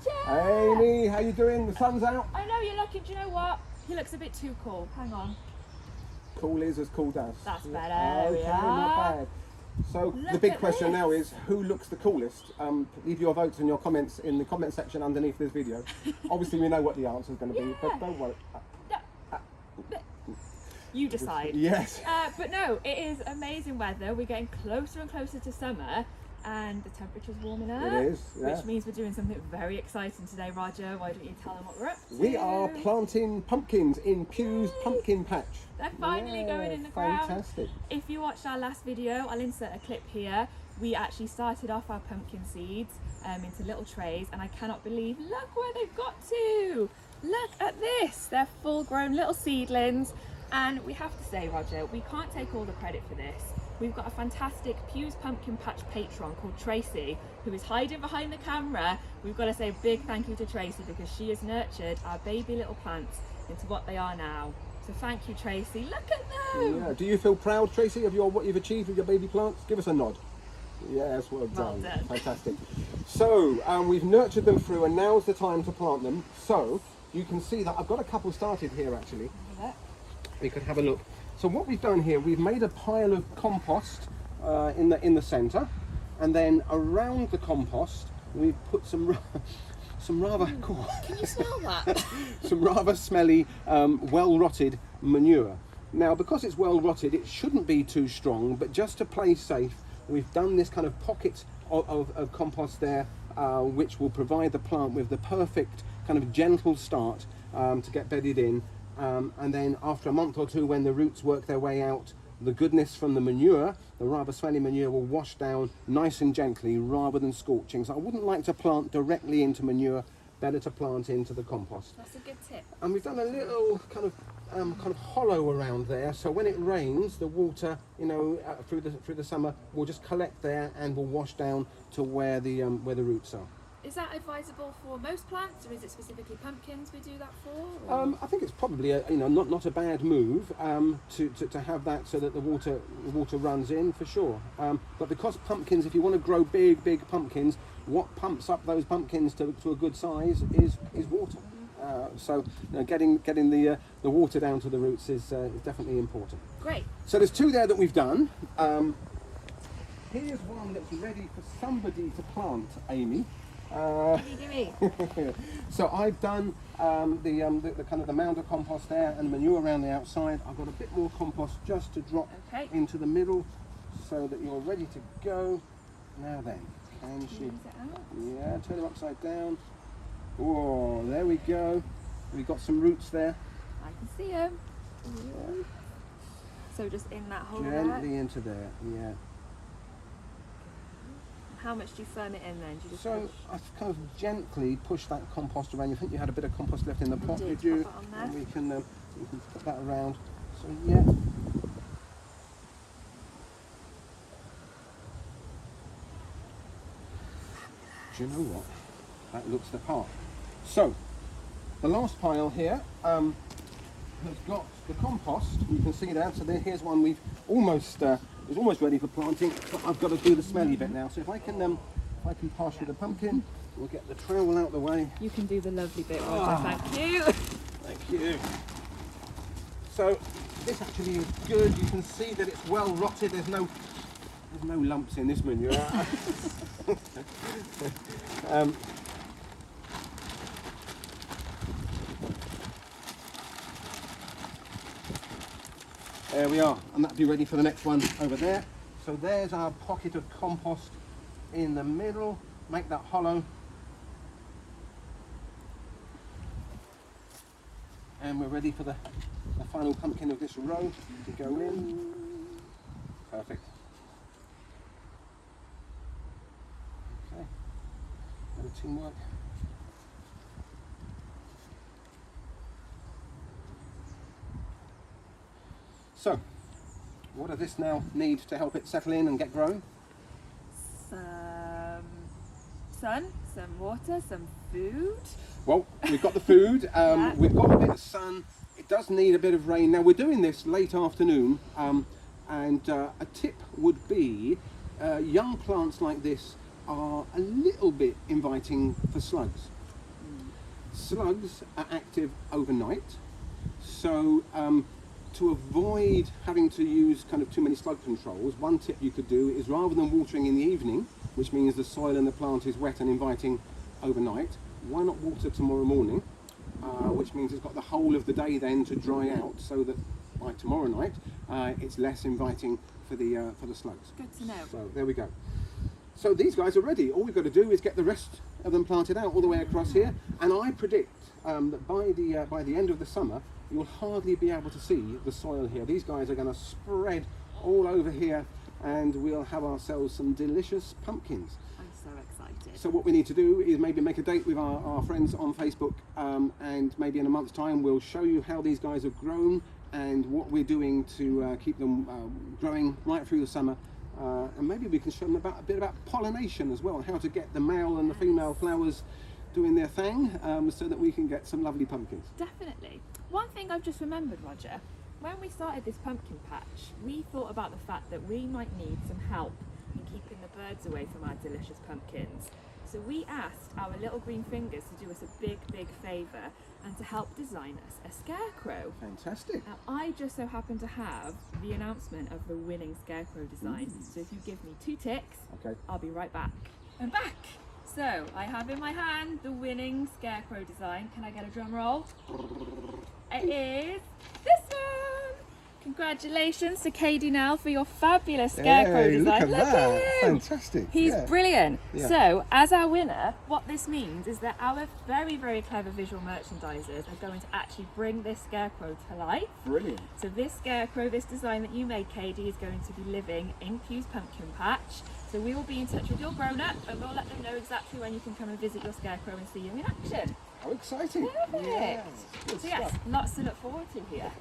Roger! Amy, how you doing? The sun's out. I know you're looking. Do you know what? He looks a bit too cool. Hang on. Cool is as cool does. That's better. Okay, not bad. So the Look big at question this. now is who looks the coolest? Leave your votes and your comments in the comment section underneath this video. Obviously we know what the answer is going to be, but don't worry. You decide. Yes. But no, it is amazing weather. We're getting closer and closer to summer, and the temperature's warming up. It is, yeah. Which means we're doing something very exciting today, Roger. Why don't you tell them what we're up to? We are planting pumpkins in Pugh's pumpkin patch. They're finally going in the ground. Fantastic. If you watched our last video, I'll insert a clip here. We actually started off our pumpkin seeds into little trays, and I cannot believe, look where they've got to. Look at this. They're full grown little seedlings. And we have to say, Roger, we can't take all the credit for this. We've got a fantastic Pugh's Pumpkin Patch patron called Tracy, who is hiding behind the camera. We've got to say a big thank you to Tracy because she has nurtured our baby little plants into what they are now. So thank you, Tracy. Look at them. Yeah. Do you feel proud, Tracy, of what you've achieved with your baby plants? Give us a nod. Yes, well done. Well done. Fantastic. So we've nurtured them through, and now's the time to plant them. So you can see that I've got a couple started here actually. We could have a look. So what we've done here, we've made a pile of compost in the centre, and then around the compost we've put some rather cool. Can you smell that? Some rather smelly, well rotted manure. Now, because it's well rotted, it shouldn't be too strong, but just to play safe, we've done this kind of pocket of compost there, which will provide the plant with the perfect kind of gentle start to get bedded in. And then after a month or two, when the roots work their way out, the goodness from the manure, the rather smelly manure, will wash down nice and gently rather than scorching. So I wouldn't like to plant directly into manure, better to plant into the compost. That's a good tip. And we've done a little kind of hollow around there, so when it rains, the water, through the summer, will just collect there and will wash down to where the roots are. Is that advisable for most plants, or is it specifically pumpkins we do that for? I think it's probably not a bad move to have that so that the water runs in for sure. But because pumpkins, if you want to grow big pumpkins, what pumps up those pumpkins to a good size is water. So getting the water down to the roots is definitely important. Great. So there's two there that we've done. Here's one that's ready for somebody to plant, Amy. Gimme. So I've done the kind of the mound of compost there and manure around the outside. I've got a bit more compost just to drop into the middle so that you're ready to go. Now then, can she? Yeah, turn them upside down. Oh, there we go. We've got some roots there. I can see them. Yeah. So just in that hole Gently there. into there, yeah. How much do you firm it in then? Do you just So push? I've kind of gently pushed that compost around. You think you had a bit of compost left in the pot, did. did you? Pop it on there. And we can put that around. So yeah. Do you know what? That looks the part. So the last pile here has got the compost. You can see that. So here's one we've almost is almost ready for planting, but I've got to do the smelly bit now. So if I can pass you the pumpkin, we'll get the trowel out the way. You can do the lovely bit, Roger. Thank you. Thank you. So this actually is good. You can see that it's well rotted. There's no lumps in this manure. There we are, and that'll be ready for the next one over there. So there's our pocket of compost in the middle. Make that hollow. And we're ready for the final pumpkin of this row to go in. Perfect. Okay, bit of teamwork. So, what does this now need to help it settle in and get growing? Some sun, some water, some food. Well, we've got the food, we've got a bit of sun. It does need a bit of rain. Now we're doing this late afternoon, and a tip would be young plants like this are a little bit inviting for slugs. slugs are active overnight, so to avoid having to use kind of too many slug controls, one tip you could do is, rather than watering in the evening, which means the soil in the plant is wet and inviting overnight, why not water tomorrow morning, which means it's got the whole of the day then to dry out, so that by tomorrow night it's less inviting for the slugs. Good to know. So there we go. So these guys are ready. All we've got to do is get the rest of them planted out all the way across here, and I predict that by the end of the summer you'll hardly be able to see the soil here. These guys are going to spread all over here, and we'll have ourselves some delicious pumpkins. I'm so excited. So what we need to do is maybe make a date with our friends on Facebook, and maybe in a month's time we'll show you how these guys have grown and what we're doing to keep them growing right through the summer. And maybe we can show them a bit about pollination as well, how to get the male and the female flowers doing their thing, so that we can get some lovely pumpkins. Definitely. One thing I've just remembered, Roger, when we started this pumpkin patch, we thought about the fact that we might need some help in keeping the birds away from our delicious pumpkins. So we asked our little green fingers to do us a big, big favour and to help design us a scarecrow. Fantastic. Now, I just so happen to have the announcement of the winning scarecrow design. So if you give me 2 ticks, Okay. I'll be right back. I'm back. So I have in my hand the winning scarecrow design. Can I get a drum roll? It is this one. Congratulations to Katie Nell for your fabulous scarecrow Hey, design. look at that. him. Fantastic. He's Yeah. brilliant. Yeah. So, as our winner, what this means is that our very, very clever visual merchandisers are going to actually bring this scarecrow to life. Brilliant. So this scarecrow, this design that you made, Katie, is going to be living in Pugh's pumpkin patch. So we will be in touch with your grown-up and we'll let them know exactly when you can come and visit your scarecrow and see you in action. How exciting. Perfect. Yeah. Good So yes, stuff. lots to look forward to here.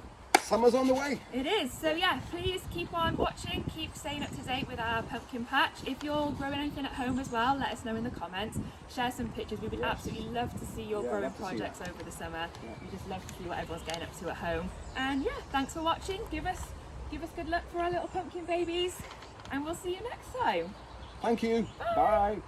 Summer's on the way. It is. So yeah, please keep on watching, keep staying up to date with our pumpkin patch. If you're growing anything at home as well, let us know in the comments. Share some pictures. We would absolutely love to see your Yeah, growing love to see projects over the summer. We just love to see what everyone's getting up to at home. And yeah, thanks for watching. Give us good luck for our little pumpkin babies, and we'll see you next time. Thank you. Bye. Bye.